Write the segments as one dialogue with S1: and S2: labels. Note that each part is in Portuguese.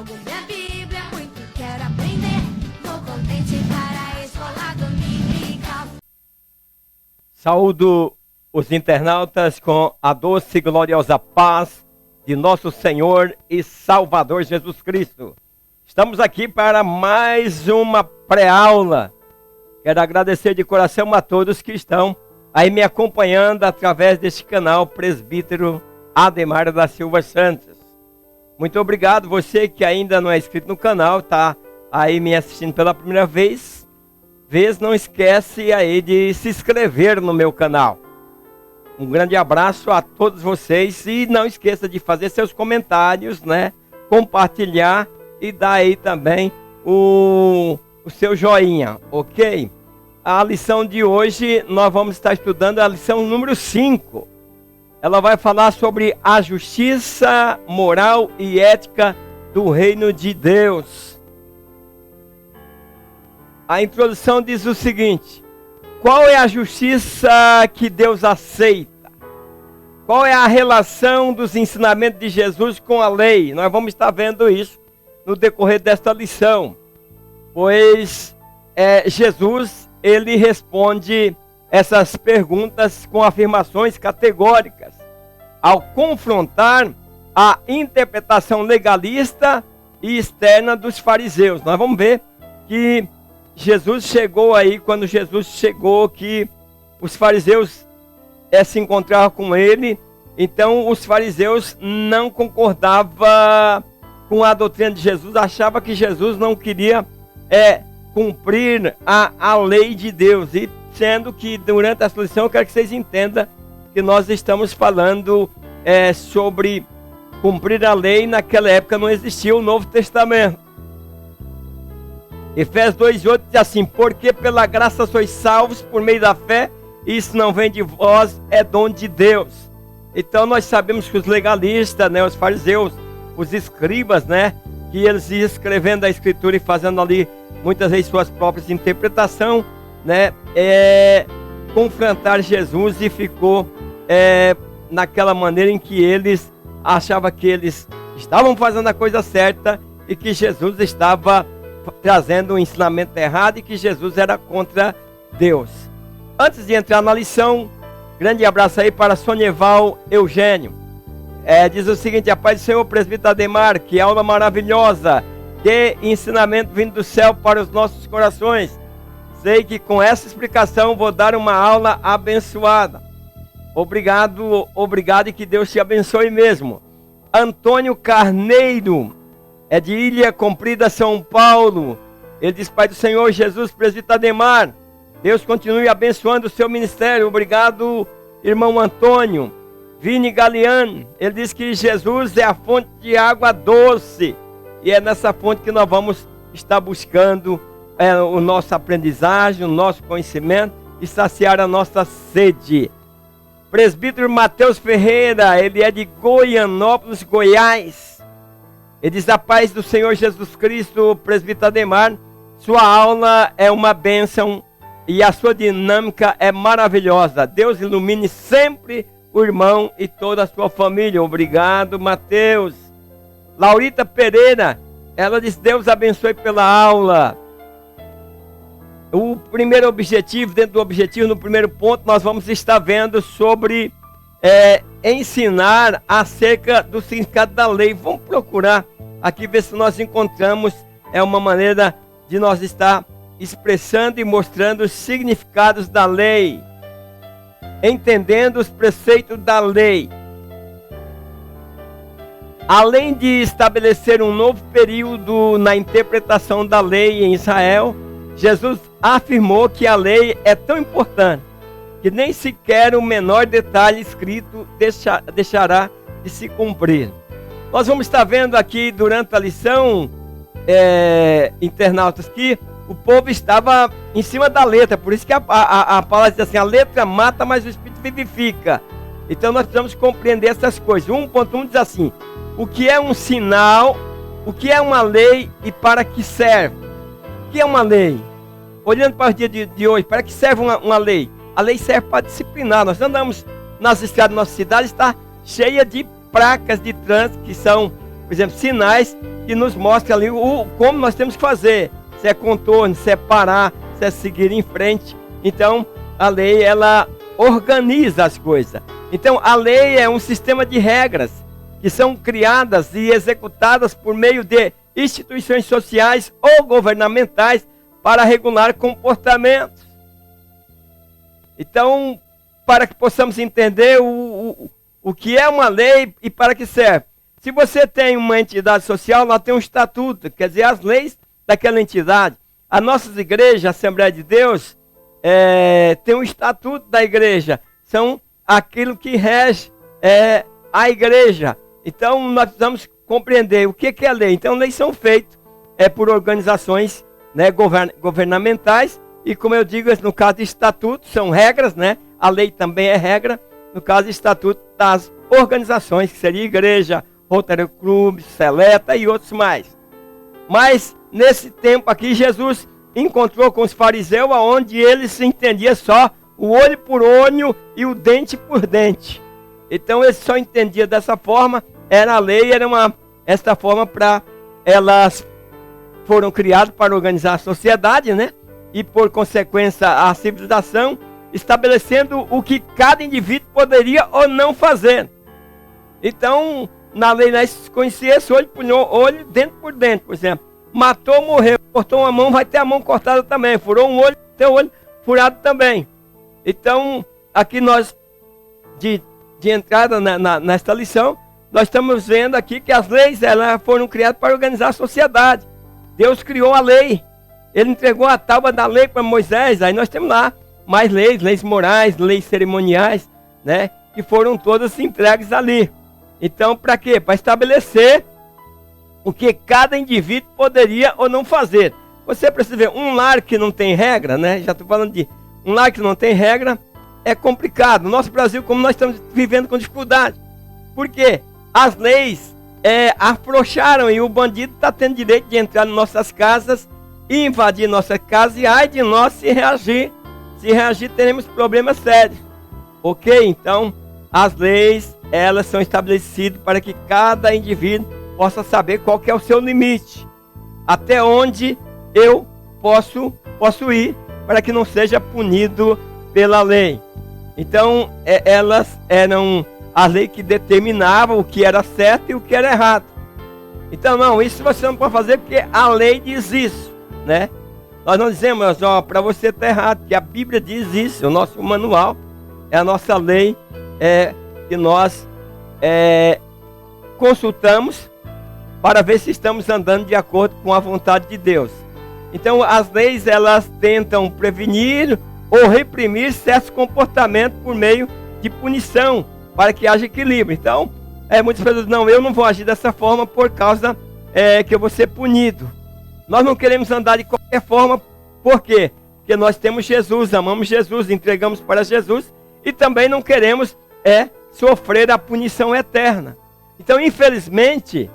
S1: Jogo minha Bíblia, muito quero aprender. Vou contente para a escola dominical.
S2: Saúdo os internautas com a doce e gloriosa paz de nosso Senhor e Salvador Jesus Cristo. Estamos aqui para mais uma pré-aula. Quero agradecer de coração a todos que estão aí me acompanhando através deste canal Presbítero Ademar da Silva Santos. Muito obrigado, você que ainda não é inscrito no canal, está aí me assistindo pela primeira vez. Não esquece aí de se inscrever no meu canal. Um grande abraço a todos vocês e não esqueça de fazer seus comentários, né? Compartilhar e dar aí também o seu joinha, ok? A lição de hoje nós vamos estar estudando a lição número 5. Ela vai falar sobre a justiça moral e ética do reino de Deus. A introdução diz o seguinte: qual é a justiça que Deus aceita? Qual é a relação dos ensinamentos de Jesus com a lei? Nós vamos estar vendo isso no decorrer desta lição. Pois Jesus, ele responde essas perguntas com afirmações categóricas, ao confrontar a interpretação legalista e externa dos fariseus. Nós vamos ver que Jesus chegou aí, quando Jesus chegou, que os fariseus se encontravam com ele. Então os fariseus não concordavam com a doutrina de Jesus, achavam que Jesus não queria cumprir a lei de Deus. E sendo que durante essa lição eu quero que vocês entendam que nós estamos falando sobre cumprir a lei. Naquela época não existia o Novo Testamento. Efésios 2:8 diz assim: porque pela graça sois salvos por meio da fé, isso não vem de vós, é dom de Deus. Então nós sabemos que os legalistas, né, os fariseus, os escribas, né, que eles iam escrevendo a escritura e fazendo ali muitas vezes suas próprias interpretações, né, confrontar Jesus, e ficou naquela maneira em que eles achavam que eles estavam fazendo a coisa certa e que Jesus estava trazendo um ensinamento errado e que Jesus era contra Deus. Antes de entrar na lição, grande abraço aí para Soneval Eugênio. Diz o seguinte: a paz do Senhor, presbítero Ademar, que aula maravilhosa, que ensinamento vindo do céu para os nossos corações. Sei que com essa explicação vou dar uma aula abençoada. Obrigado e que Deus te abençoe mesmo. Antônio Carneiro, de Ilha Comprida, São Paulo. Ele diz: pai do Senhor Jesus, presbítero Ademar, Deus continue abençoando o seu ministério. Obrigado, irmão Antônio. Vini Galeano, ele diz que Jesus é a fonte de água doce, e é nessa fonte que nós vamos estar buscando o nosso aprendizagem, o nosso conhecimento e saciar a nossa sede. Presbítero Mateus Ferreira, ele é de Goianópolis, Goiás. Ele diz: a paz do Senhor Jesus Cristo, presbítero Ademar, sua aula é uma bênção e a sua dinâmica é maravilhosa. Deus ilumine sempre o irmão e toda a sua família. Obrigado, Mateus. Laurita Pereira, ela diz: Deus abençoe pela aula. O primeiro objetivo, dentro do objetivo, no primeiro ponto, nós vamos estar vendo sobre ensinar acerca do significado da lei. Vamos procurar aqui ver se nós encontramos uma maneira de nós estar expressando e mostrando os significados da lei, entendendo os preceitos da lei. Além de estabelecer um novo período na interpretação da lei em Israel, Jesus afirmou que a lei é tão importante que nem sequer o menor detalhe escrito deixará de se cumprir. Nós vamos estar vendo aqui durante a lição, internautas, que o povo estava em cima da letra. Por isso que a palavra diz assim: a letra mata, mas o Espírito vivifica. Então nós precisamos compreender essas coisas. 1.1 diz assim: o que é um sinal, o que é uma lei e para que serve? O que é uma lei? Olhando para o dia de hoje, para que serve uma lei? A lei serve para disciplinar. Nós andamos nas estradas da nossa cidade, está cheia de placas de trânsito que são por exemplo, sinais que nos mostram ali como nós temos que fazer. Se é contorno, se é parar, se é seguir em frente. Então, a lei, ela organiza as coisas. Então, a lei é um sistema de regras que são criadas e executadas por meio de instituições sociais ou governamentais para regular comportamentos. Então, para que possamos entender o que é uma lei e para que serve. Se você tem uma entidade social, ela tem um estatuto, quer dizer, as leis daquela entidade. As nossas igrejas, a Assembleia de Deus, tem um estatuto da igreja, são aquilo que rege a igreja. Então, nós precisamos compreender o que é lei. Então, leis são feitas por organizações, né, governamentais, e como eu digo, no caso de estatuto, são regras, né? A lei também é regra, no caso de estatuto das organizações, que seria igreja, Rotary Club, Seleta e outros mais. Mas, nesse tempo aqui, Jesus encontrou com os fariseus, onde eles se entendiam só o olho por olho e o dente por dente. Então, eles só entendiam dessa forma, era a lei, esta forma para elas foram criadas para organizar a sociedade, né? E por consequência a civilização, estabelecendo o que cada indivíduo poderia ou não fazer. Então, na lei nós conhecíamos olho por olho, dente por dente, por exemplo. Matou, morreu, cortou uma mão, vai ter a mão cortada também. Furou um olho, tem o olho furado também. Então, aqui nós, de entrada nesta lição, nós estamos vendo aqui que as leis elas foram criadas para organizar a sociedade. Deus criou a lei. Ele entregou a tábua da lei para Moisés. Aí nós temos lá mais leis morais, leis cerimoniais, né? Que foram todas entregues ali. Então, para quê? Para estabelecer o que cada indivíduo poderia ou não fazer. Você precisa ver, um lar que não tem regra, né? Já estou falando de um lar que não tem regra, é complicado. No nosso Brasil, como nós estamos vivendo com dificuldade. Por quê? As leis afrouxaram e o bandido está tendo direito de entrar em nossas casas e invadir nossa casa, e ai de nós se reagir. Se reagir, teremos problemas sérios. Ok? Então, as leis, elas são estabelecidas para que cada indivíduo possa saber qual que é o seu limite. Até onde eu posso ir para que não seja punido pela lei. Então, elas eram a lei que determinava o que era certo e o que era errado. Então, não, isso você não pode fazer porque a lei diz isso, né? Nós não dizemos, para você estar errado, que a Bíblia diz isso, o nosso manual, é a nossa lei que nós consultamos para ver se estamos andando de acordo com a vontade de Deus. Então, as leis, elas tentam prevenir ou reprimir certos comportamentos por meio de punição, para que haja equilíbrio. Então, muitas pessoas dizem, não, eu não vou agir dessa forma por causa que eu vou ser punido. Nós não queremos andar de qualquer forma, por quê? Porque nós temos Jesus, amamos Jesus, entregamos para Jesus, e também não queremos sofrer a punição eterna. Então, infelizmente,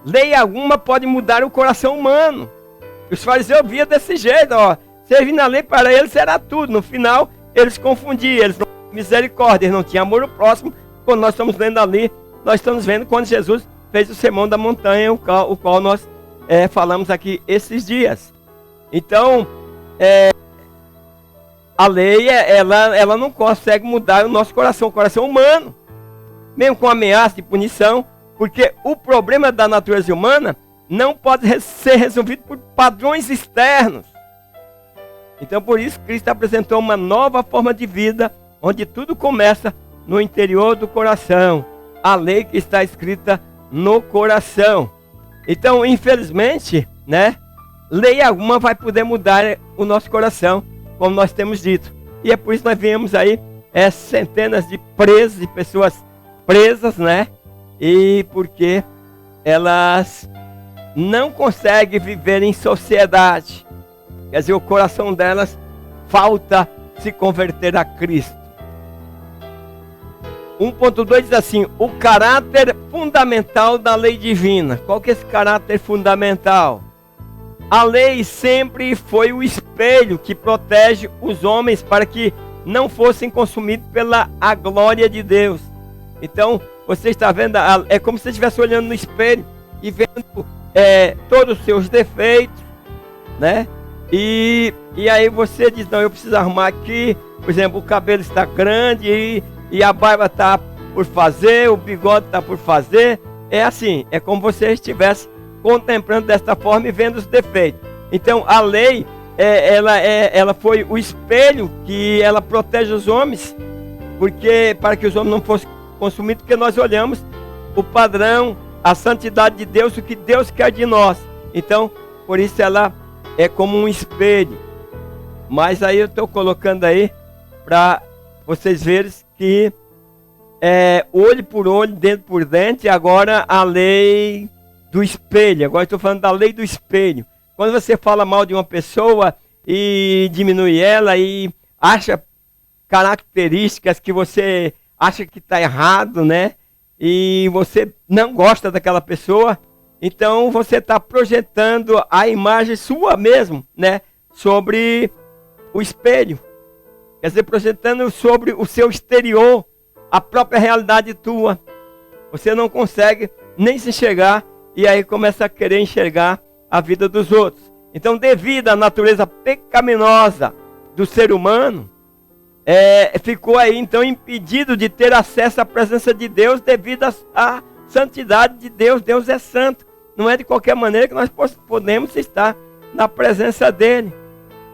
S2: lei alguma pode mudar o coração humano. Os fariseus viam desse jeito, servindo a lei para eles era tudo. No final, eles confundiam, eles não tinham misericórdia, eles não tinham amor ao próximo. Quando nós estamos lendo ali, nós estamos vendo quando Jesus fez o sermão da montanha, o qual nós falamos aqui esses dias. Então, a lei, ela não consegue mudar o nosso coração, o coração humano, mesmo com ameaça de punição, porque o problema da natureza humana não pode ser resolvido por padrões externos. Então, por isso, Cristo apresentou uma nova forma de vida, onde tudo começa no interior do coração. A lei que está escrita no coração. Então, infelizmente, né, lei alguma vai poder mudar o nosso coração, como nós temos dito. E é por isso que nós vemos aí centenas de presos, de pessoas presas, né? E porque elas não conseguem viver em sociedade. Quer dizer, o coração delas falta se converter a Cristo. 1.2 diz assim, o caráter fundamental da lei divina. Qual que é esse caráter fundamental? A lei sempre foi o espelho que protege os homens para que não fossem consumidos pela a glória de Deus. Então, você está vendo, é como se você estivesse olhando no espelho e vendo todos os seus defeitos, né? E aí você diz, não, eu preciso arrumar aqui, por exemplo, o cabelo está grande e a barba está por fazer, o bigode está por fazer. É assim, é como você estivesse contemplando desta forma e vendo os defeitos. Então a lei, ela foi o espelho que ela protege os homens, porque para que os homens não fossem consumidos, porque nós olhamos o padrão, a santidade de Deus, o que Deus quer de nós. Então, por isso ela é como um espelho. Mas aí eu estou colocando aí para vocês verem que olho por olho, dente por dente. Agora a lei do espelho. Agora estou falando da lei do espelho. Quando você fala mal de uma pessoa e diminui ela e acha características que você acha que está errado, né? E você não gosta daquela pessoa, então você está projetando a imagem sua mesmo, né? Sobre o espelho. Quer dizer, projetando sobre o seu exterior, a própria realidade tua. Você não consegue nem se enxergar e aí começa a querer enxergar a vida dos outros. Então, devido à natureza pecaminosa do ser humano, ficou aí então impedido de ter acesso à presença de Deus devido à santidade de Deus. Deus é santo. Não é de qualquer maneira que nós podemos estar na presença dele.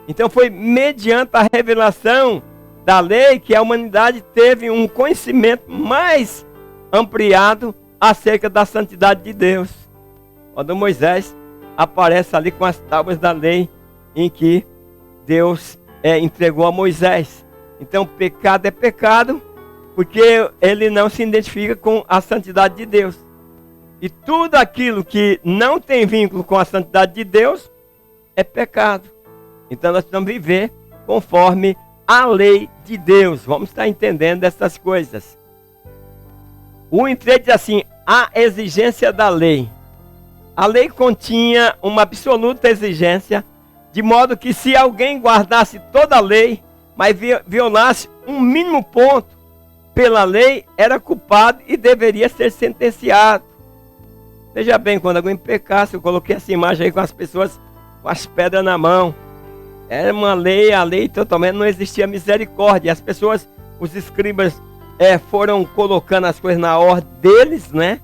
S2: Então foi mediante a revelação da lei que a humanidade teve um conhecimento mais ampliado acerca da santidade de Deus. Quando Moisés aparece ali com as tábuas da lei em que Deus entregou a Moisés. Então pecado é pecado porque ele não se identifica com a santidade de Deus. E tudo aquilo que não tem vínculo com a santidade de Deus é pecado. Então nós precisamos viver conforme a lei de Deus. Vamos estar entendendo essas coisas. O 1:3 diz assim: a exigência da lei. A lei continha uma absoluta exigência, de modo que se alguém guardasse toda a lei, mas violasse um mínimo ponto pela lei, era culpado e deveria ser sentenciado. Veja bem, quando alguém pecasse, eu coloquei essa imagem aí com as pessoas com as pedras na mão. Era uma lei, a lei totalmente não existia misericórdia. As pessoas, os escribas, foram colocando as coisas na ordem deles, né?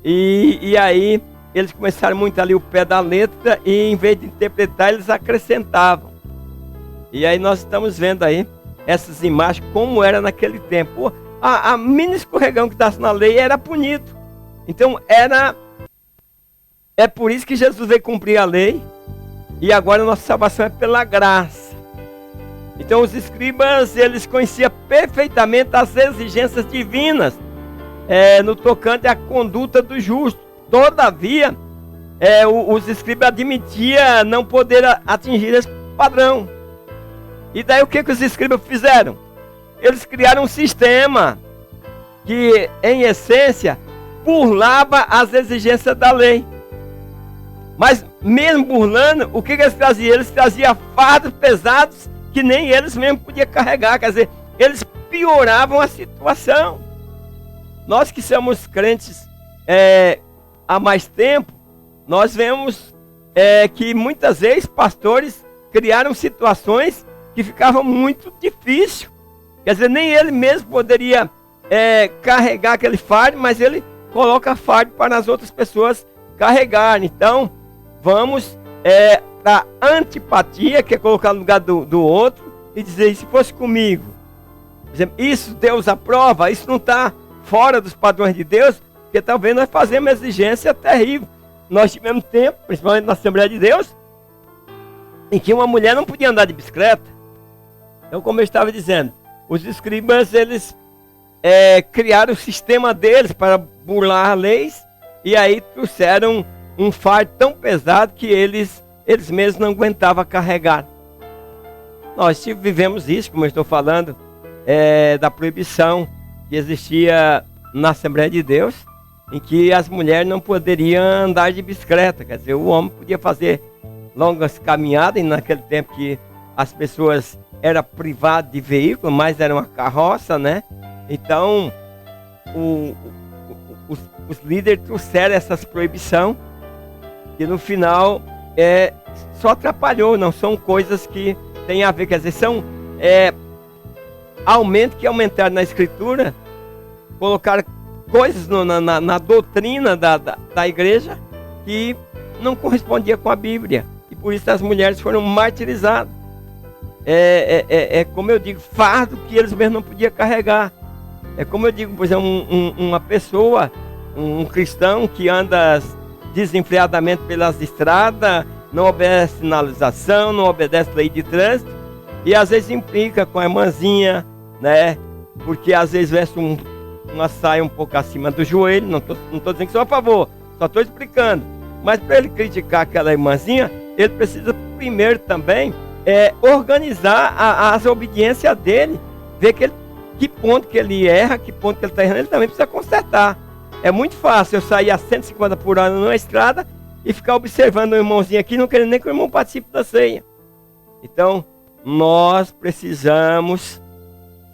S2: E aí eles começaram muito ali o pé da letra e em vez de interpretar, eles acrescentavam. E aí nós estamos vendo aí essas imagens como era naquele tempo. A mínimo escorregão que estava na lei era punido. Então é por isso que Jesus veio cumprir a lei. E agora a nossa salvação é pela graça. Então os escribas, eles conheciam perfeitamente as exigências divinas no tocante à conduta do justo. Todavia, os escribas admitiam não poder atingir esse padrão. E daí o que os escribas fizeram? Eles criaram um sistema que, em essência, burlava as exigências da lei. Mas mesmo burlando, o que eles traziam? Eles traziam fardos pesados que nem eles mesmos podiam carregar. Quer dizer, eles pioravam a situação. Nós que somos crentes há mais tempo, nós vemos que muitas vezes pastores criaram situações que ficavam muito difíceis. Quer dizer, nem ele mesmo poderia carregar aquele fardo, mas ele coloca fardo para as outras pessoas carregarem. Então, vamos para antipatia, que é colocar no lugar do outro, e dizer, se fosse comigo, por exemplo, isso Deus aprova, isso não está fora dos padrões de Deus, porque talvez nós fazemos exigência terrível. Nós tivemos tempo, principalmente na Assembleia de Deus, em que uma mulher não podia andar de bicicleta. Então, como eu estava dizendo, os escribas, eles criaram o sistema deles para burlar leis, e aí trouxeram um fardo tão pesado que eles mesmos não aguentavam carregar. Nós vivemos isso, como eu estou falando, da proibição que existia na Assembleia de Deus, em que as mulheres não poderiam andar de bicicleta. Quer dizer, o homem podia fazer longas caminhadas, e naquele tempo que as pessoas eram privadas de veículo, mas era uma carroça, né? Então, os líderes trouxeram essas proibições, que no final só atrapalhou, não são coisas que têm a ver, quer dizer, são que aumentaram na escritura, colocaram coisas na doutrina da igreja que não correspondia com a Bíblia, e por isso as mulheres foram martirizadas. Como eu digo, fardo que eles mesmos não podiam carregar. É como eu digo, por exemplo, uma pessoa, um cristão que anda desenfreadamente pelas estradas, não obedece sinalização, não obedece lei de trânsito, e às vezes implica com a irmãzinha, né? Porque às vezes veste uma saia um pouco acima do joelho. Não tô dizendo que sou a favor, só estou explicando. Mas para ele criticar aquela irmãzinha, ele precisa primeiro também organizar as obediências dele, ver que ponto que ele erra, que ponto que ele está errando, ele também precisa consertar. É muito fácil eu sair a 150 por hora numa estrada e ficar observando o irmãozinho aqui, não querendo nem que o irmão participe da ceia. Então, nós precisamos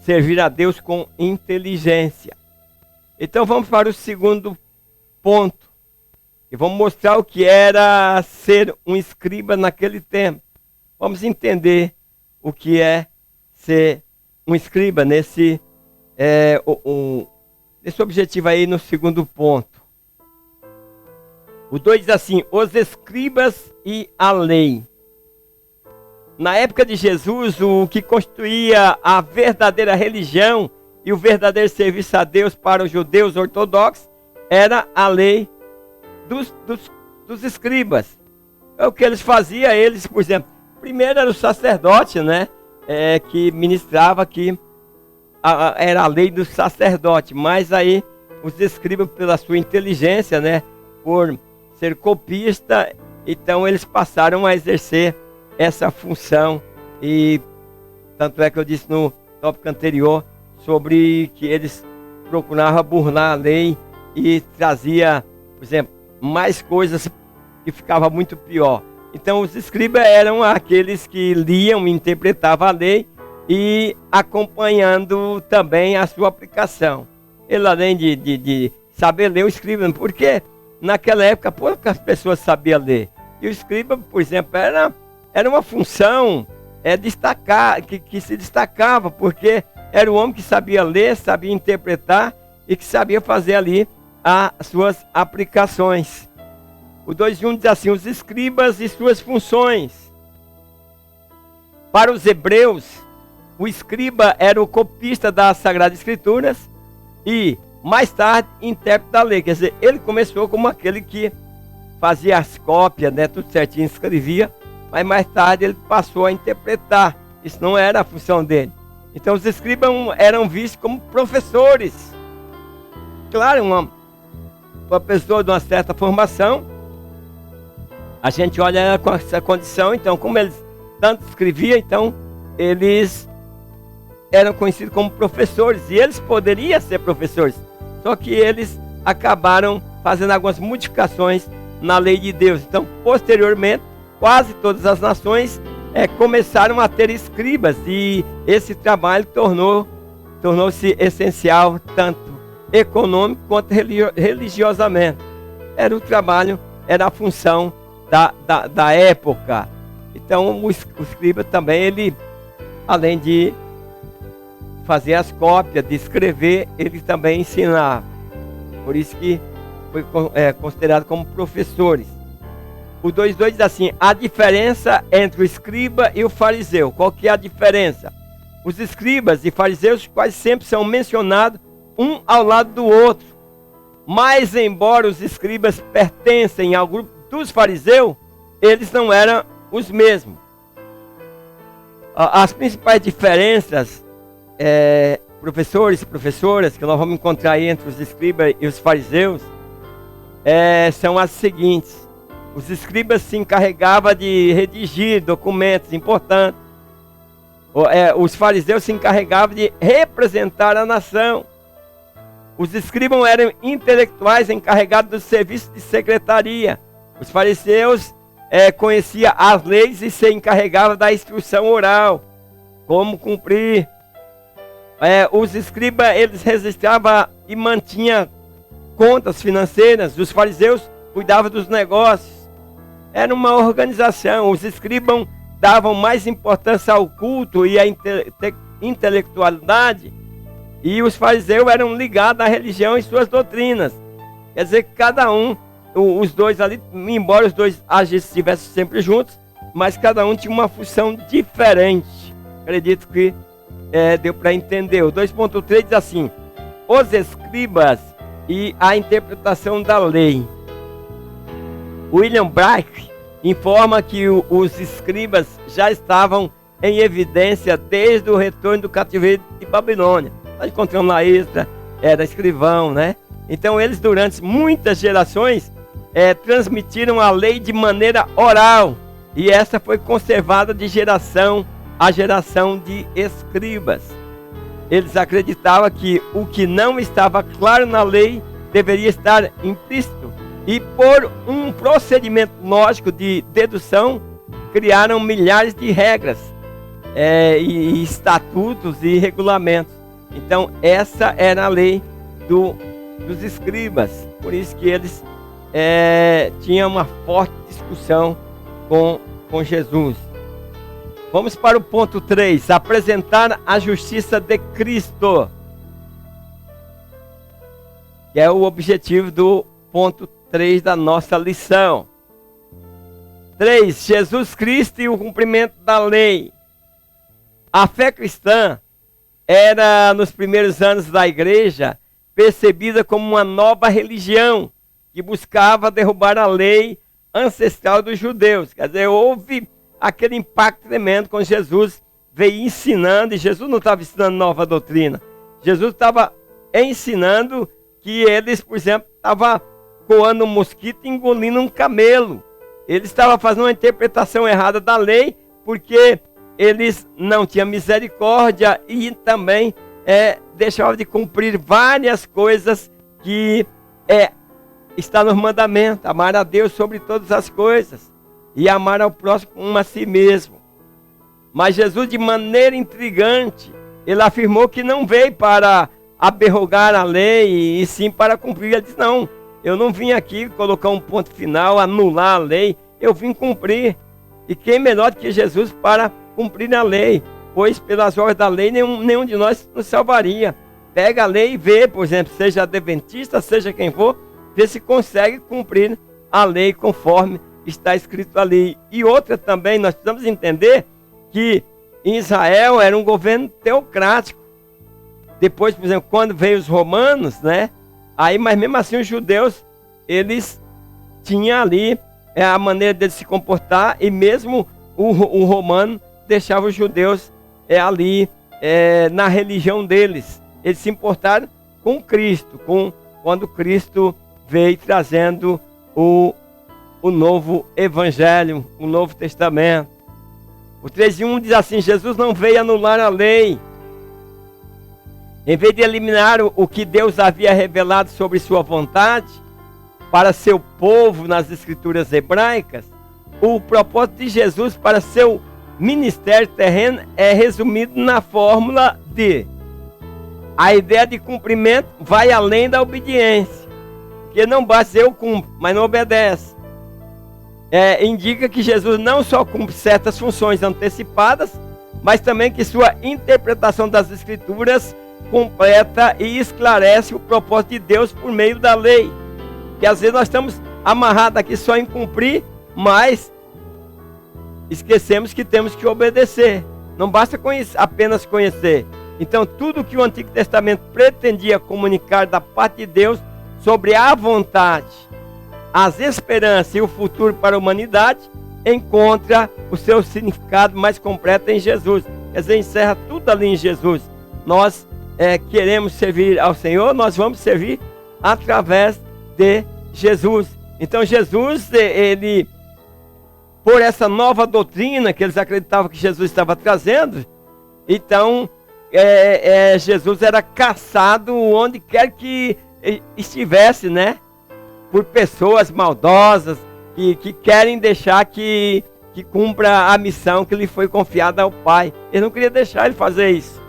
S2: servir a Deus com inteligência. Então, vamos para o segundo ponto. E vamos mostrar o que era ser um escriba naquele tempo. Vamos entender o que é ser um escriba nesse objetivo aí no segundo ponto. O 2 diz assim: os escribas e a lei. Na época de Jesus, o que constituía a verdadeira religião e o verdadeiro serviço a Deus para os judeus ortodoxos era a lei dos escribas. É o que eles faziam, por exemplo, primeiro era o sacerdote, né? Que ministrava aqui, era a lei do sacerdote, mas aí os escribas, pela sua inteligência, né? Por ser copista, então eles passaram a exercer essa função, e tanto é que eu disse no tópico anterior sobre que eles procuravam burlar a lei e trazia, por exemplo, mais coisas que ficava muito pior. Então os escribas eram aqueles que liam e interpretavam a lei e acompanhando também a sua aplicação. Ele, além de saber ler, o escriba, porque naquela época poucas pessoas sabiam ler, e o escriba, por exemplo, era uma função que se destacava, porque era o homem que sabia ler, sabia interpretar e que sabia fazer ali as suas aplicações. O 2:1 diz assim: os escribas e suas funções. Para os hebreus, o escriba era o copista das Sagradas Escrituras e, mais tarde, intérprete da lei. Quer dizer, ele começou como aquele que fazia as cópias, né, tudo certinho, escrevia, mas mais tarde ele passou a interpretar. Isso não era a função dele. Então os escribas eram vistos como professores. Claro, uma pessoa de uma certa formação, a gente olha com essa condição. Então, como eles tanto escreviam, então eles eram conhecidos como professores, e eles poderiam ser professores, só que eles acabaram fazendo algumas modificações na lei de Deus. Então, posteriormente, quase todas as nações começaram a ter escribas, e esse trabalho tornou-se essencial, tanto econômico quanto religiosamente. Era o trabalho, era a função da época. Então o escriba também, ele, além de fazer as cópias, de escrever, ele também ensinava. Por isso que foi considerado como professores. O 2:2 diz assim: a diferença entre o escriba e o fariseu. Qual que é a diferença? Os escribas e fariseus quase sempre são mencionados um ao lado do outro. Mas embora os escribas pertencem ao grupo dos fariseus, eles não eram os mesmos. As principais diferenças, professores e professoras, que nós vamos encontrar aí entre os escribas e os fariseus, são as seguintes. Os escribas se encarregavam de redigir documentos importantes. Os fariseus se encarregavam de representar a nação. Os escribas eram intelectuais encarregados do serviço de secretaria. Os fariseus conheciam as leis e se encarregavam da instrução oral, como cumprir. Os escribas, eles registravam e mantinham contas financeiras, os fariseus cuidavam dos negócios. Era uma organização. Os escribas davam mais importância ao culto e à intelectualidade, e os fariseus eram ligados à religião e suas doutrinas. Quer dizer que cada um, os dois ali, embora os dois estivessem sempre juntos, mas cada um tinha uma função diferente. Acredito que deu para entender. O 2.3 diz assim: os escribas e a interpretação da lei. William Brake informa que os escribas já estavam em evidência desde o retorno do cativeiro de Babilônia. Nós encontramos lá Esdras, era escrivão, né? Então eles, durante muitas gerações, transmitiram a lei de maneira oral, e essa foi conservada de geração a geração de escribas. Eles acreditavam que o que não estava claro na lei deveria estar implícito, e por um procedimento lógico de dedução, criaram milhares de regras, e estatutos e regulamentos. Então essa era a lei dos escribas. Por isso que eles tinham uma forte discussão com Jesus. Vamos para o ponto 3, apresentar a justiça de Cristo, que é o objetivo do ponto 3 da nossa lição. 3. Jesus Cristo e o cumprimento da lei. A fé cristã era, nos primeiros anos da igreja, percebida como uma nova religião que buscava derrubar a lei ancestral dos judeus. Quer dizer, houve aquele impacto tremendo quando Jesus veio ensinando, e Jesus não estava ensinando nova doutrina. Jesus estava ensinando que eles, por exemplo, estavam coando um mosquito e engolindo um camelo. Ele estava fazendo uma interpretação errada da lei, porque eles não tinham misericórdia e também deixavam de cumprir várias coisas que está nos mandamentos. Amar a Deus sobre todas as coisas e amar ao próximo como a si mesmo. Mas Jesus, de maneira intrigante, ele afirmou que não veio para aberrogar a lei, e sim para cumprir. Ele disse: não, eu não vim aqui colocar um ponto final, anular a lei, eu vim cumprir. E quem melhor do que Jesus para cumprir a lei? Pois pelas obras da lei nenhum de nós nos salvaria. Pega a lei e vê, por exemplo, seja adventista, seja quem for, vê se consegue cumprir a lei conforme está escrito ali. E outra também, nós precisamos entender que em Israel era um governo teocrático. Depois, por exemplo, quando veio os romanos, né? Aí, mas mesmo assim os judeus, eles tinham ali a maneira deles se comportar, e mesmo o romano deixava os judeus ali na religião deles. Eles se importaram com Cristo, quando Cristo veio trazendo o novo evangelho, o novo testamento. O 3:1 diz assim: Jesus não veio anular a lei. Em vez de eliminar o que Deus havia revelado sobre sua vontade para seu povo nas escrituras hebraicas, o propósito de Jesus para seu ministério terreno é resumido na fórmula de: a ideia de cumprimento vai além da obediência. Porque não basta eu cumpro, mas não obedece. Indica que Jesus não só cumpre certas funções antecipadas, mas também que sua interpretação das escrituras completa e esclarece o propósito de Deus por meio da lei. Que às vezes nós estamos amarrados aqui só em cumprir, mas esquecemos que temos que obedecer. Não basta apenas conhecer. Então tudo que o Antigo Testamento pretendia comunicar da parte de Deus sobre a vontade, as esperanças e o futuro para a humanidade, encontra o seu significado mais completo em Jesus. Quer dizer, encerra tudo ali em Jesus. Nós queremos servir ao Senhor, nós vamos servir através de Jesus. Então Jesus, ele, por essa nova doutrina que eles acreditavam que Jesus estava trazendo, então Jesus era caçado onde quer que estivesse, né? Por pessoas maldosas que querem deixar que cumpra a missão que lhe foi confiada ao Pai. Ele não queria deixar ele fazer isso.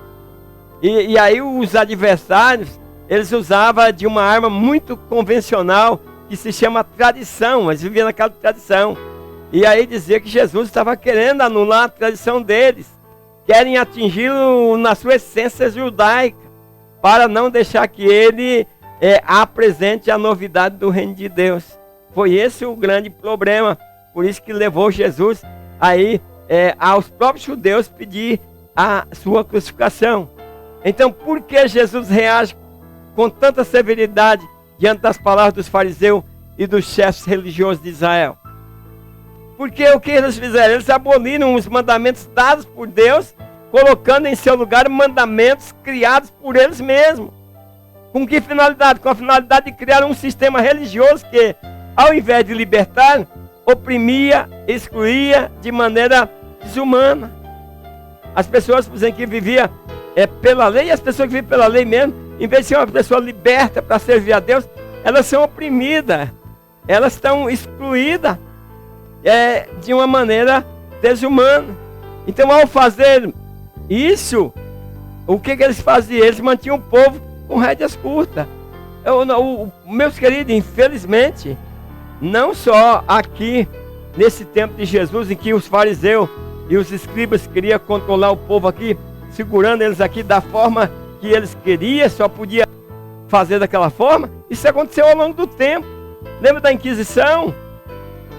S2: E aí os adversários, eles usavam de uma arma muito convencional, que se chama tradição. Eles viviam naquela tradição. E aí dizia que Jesus estava querendo anular a tradição deles. Querem atingi-lo na sua essência judaica, para não deixar que ele apresente a novidade do reino de Deus. Foi esse o grande problema. Por isso que levou Jesus aí aos próprios judeus pedir a sua crucificação. Então, por que Jesus reage com tanta severidade diante das palavras dos fariseus e dos chefes religiosos de Israel? Porque o que eles fizeram? Eles aboliram os mandamentos dados por Deus, colocando em seu lugar mandamentos criados por eles mesmos. Com que finalidade? Com a finalidade de criar um sistema religioso que, ao invés de libertar, oprimia, excluía de maneira desumana. As pessoas, por exemplo, que viviam pela lei, as pessoas que vivem pela lei mesmo, em vez de ser uma pessoa liberta para servir a Deus, elas são oprimidas, elas estão excluídas de uma maneira desumana. Então, ao fazer isso, o que eles faziam? Eles mantinham o povo com rédeas curtas. Meus queridos, infelizmente, não só aqui, nesse tempo de Jesus, em que os fariseus e os escribas queriam controlar o povo aqui, segurando eles aqui da forma que eles queriam, só podia fazer daquela forma. Isso aconteceu ao longo do tempo. Lembra da Inquisição?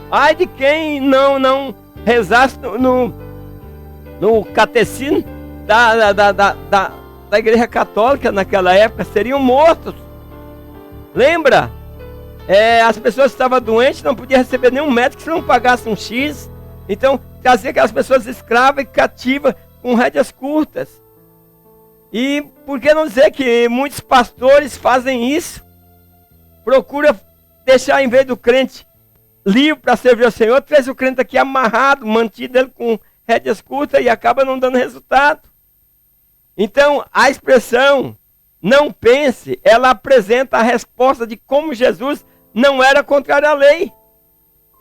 S2: Ai de quem não rezasse no catecismo da Igreja Católica naquela época, seriam mortos. Lembra? As pessoas que estavam doentes não podiam receber nenhum médico se não pagasse um X. Então, trazia aquelas pessoas escravas e cativas com rédeas curtas. E por que não dizer que muitos pastores fazem isso? Procura deixar, em vez do crente livre para servir ao Senhor, traz o crente aqui amarrado, mantido ele com rédeas curtas e acaba não dando resultado. Então, a expressão não pense, ela apresenta a resposta de como Jesus não era contrário à lei.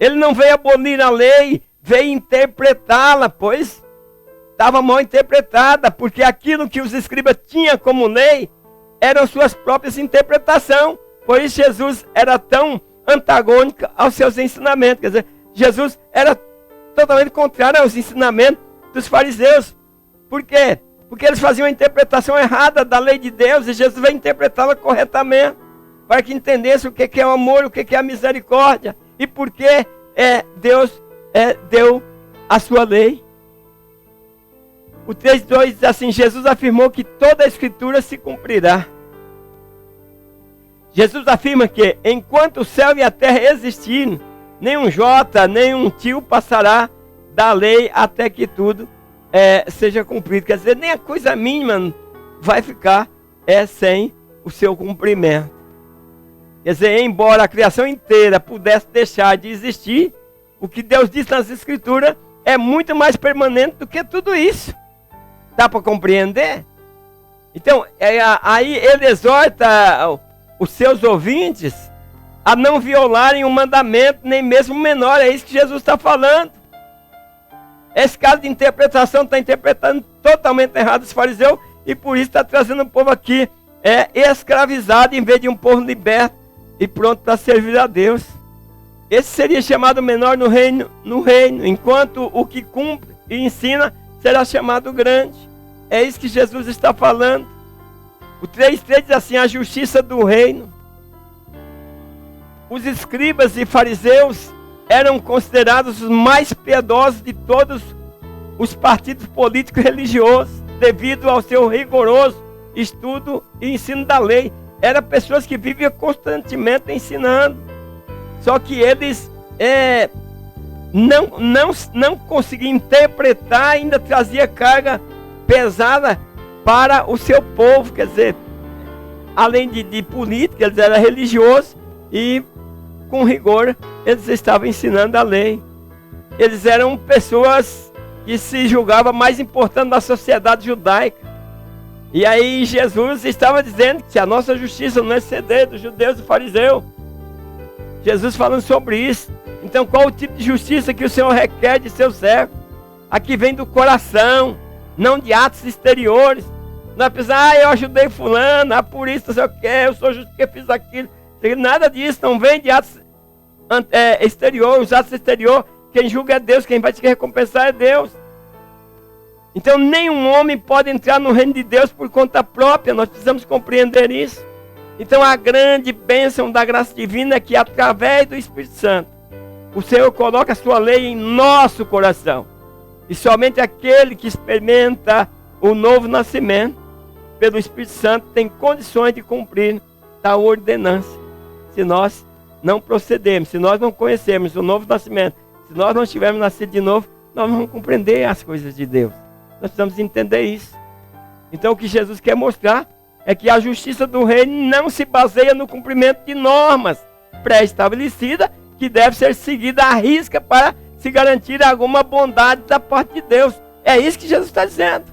S2: Ele não veio abolir a lei, veio interpretá-la, pois estava mal interpretada, porque aquilo que os escribas tinham como lei eram suas próprias interpretações. Por isso Jesus era tão antagônico aos seus ensinamentos. Quer dizer, Jesus era totalmente contrário aos ensinamentos dos fariseus. Por quê? Porque eles faziam a interpretação errada da lei de Deus e Jesus veio interpretá-la corretamente, para que entendesse o que é o amor, o que é a misericórdia e por que Deus deu a sua lei. O 3:2 diz assim: Jesus afirmou que toda a escritura se cumprirá. Jesus afirma que enquanto o céu e a terra existirem, nenhum jota, nenhum tio passará da lei até que tudo seja cumprido. Quer dizer, nem a coisa mínima vai ficar sem o seu cumprimento. Quer dizer, embora a criação inteira pudesse deixar de existir, o que Deus diz nas Escrituras é muito mais permanente do que tudo isso. Dá para compreender? Então, aí ele exorta os seus ouvintes a não violarem o mandamento, nem mesmo o menor. É isso que Jesus está falando. Esse caso de interpretação está interpretando totalmente errado os fariseus, e por isso está trazendo o povo aqui escravizado, em vez de um povo liberto e pronto para servir a Deus. Esse seria chamado menor no reino, enquanto o que cumpre e ensina será chamado grande. É isso que Jesus está falando. O 3:3 diz assim: a justiça do reino. Os escribas e fariseus eram considerados os mais piedosos de todos os partidos políticos e religiosos, devido ao seu rigoroso estudo e ensino da lei. Eram pessoas que viviam constantemente ensinando. Só que eles não conseguiam interpretar, ainda trazia carga pesada para o seu povo. Quer dizer, além de política, eles eram religiosos e com rigor eles estavam ensinando a lei. Eles eram pessoas que se julgavam mais importantes na sociedade judaica. E aí Jesus estava dizendo que a nossa justiça não é ceder dos judeus e fariseus. Jesus falando sobre isso. Então, qual o tipo de justiça que o Senhor requer de seu servo? A que vem do coração, não de atos exteriores. Não é pensar, eu ajudei fulano, por isso não sei o que, eu sou justo porque fiz aquilo. Nada disso, não vem de atos exterior, os atos exterior, quem julga é Deus, quem vai te recompensar é Deus. Então nenhum homem pode entrar no reino de Deus por conta própria, nós precisamos compreender isso. Então a grande bênção da graça divina é que através do Espírito Santo, o Senhor coloca a sua lei em nosso coração. E somente aquele que experimenta o novo nascimento pelo Espírito Santo tem condições de cumprir tal ordenança. Se nós não procedermos, se nós não conhecermos o novo nascimento, se nós não tivermos nascido de novo, nós não vamos compreender as coisas de Deus. Nós precisamos entender isso. Então o que Jesus quer mostrar é que a justiça do reino não se baseia no cumprimento de normas pré-estabelecidas que deve ser seguida à risca para se garantir alguma bondade da parte de Deus. É isso que Jesus está dizendo.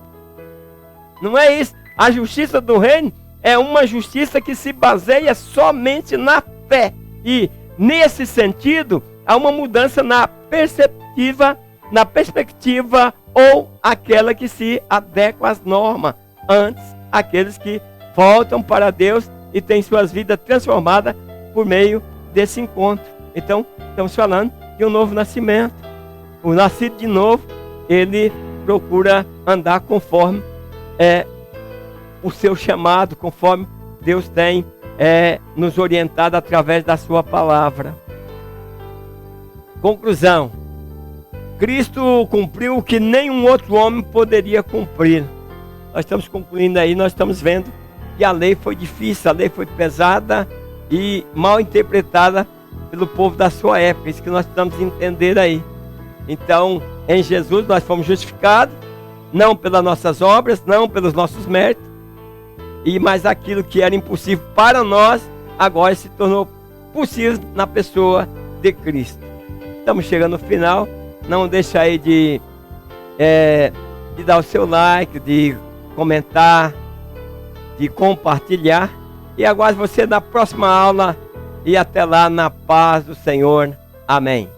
S2: Não é isso. A justiça do reino é uma justiça que se baseia somente na fé. E, nesse sentido, há uma mudança na perspectiva ou aquela que se adequa às normas. Antes, aqueles que voltam para Deus e têm suas vidas transformadas por meio desse encontro. Então, estamos falando de um novo nascimento. O nascido de novo, ele procura andar conforme o seu chamado, conforme Deus tem nos orientado através da sua palavra. Conclusão. Cristo cumpriu o que nenhum outro homem poderia cumprir. Nós estamos concluindo aí, nós estamos vendo que a lei foi difícil, a lei foi pesada e mal interpretada pelo povo da sua época. Isso que nós precisamos entender aí. Então, em Jesus nós fomos justificados, não pelas nossas obras, não pelos nossos méritos, mas aquilo que era impossível para nós, agora se tornou possível na pessoa de Cristo. Estamos chegando no final. Não deixe aí de dar o seu like, de comentar, de compartilhar. E aguardo você na próxima aula. E até lá, na paz do Senhor. Amém.